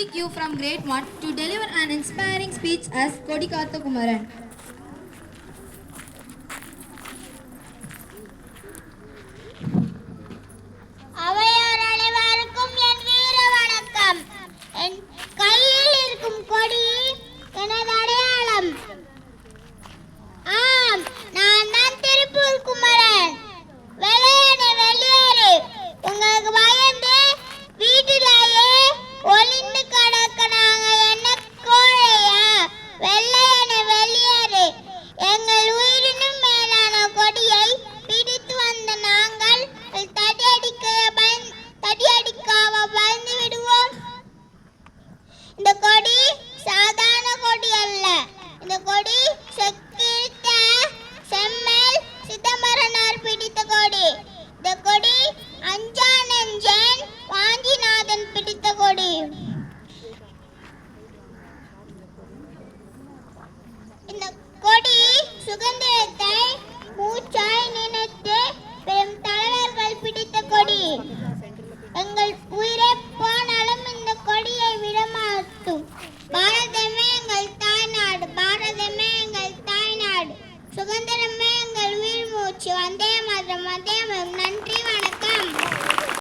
the queue from grade 1 to deliver an inspiring speech as Kodikatha Kumaran. அவையோர் அனைவருக்கும் என் வீர வணக்கம். என் கையில் இருக்கும் கொடி எனது அடையாளம். ஆம், நான் தான் திருப்பூர் குமரன். வெளியேறு வெளியேறு. உங்களுக்கு பயந்து வீட்டிலேயே ஒளிந்து கிடக்க நாங்க என்ன கோழையா? வெள்ளையனை வெளியேறு. எங்கள் உயிரினும் மேலான கொடியை பிடித்து வந்த நாங்கள் தடியடிக்காம பயந்து விடுவோம். இந்த கொடி சாதாரண கொடி அல்ல. இந்த கொடி செக்கிழுத்த செம்மல் சிதம்பரனார் பிடித்த கொடி. இந்த கொடி அஞ்சானஞ்சன் வாஞ்சிநாதன் பிடித்த கொடி. இந்த கொடி சுதந்திரத்தை மூச்சாய் நினைத்து பெரும் தலைவர்கள் பிடித்த கொடி. எங்கள் உயிரை போனாலும் இந்த கொடியை விடமாட்டும்.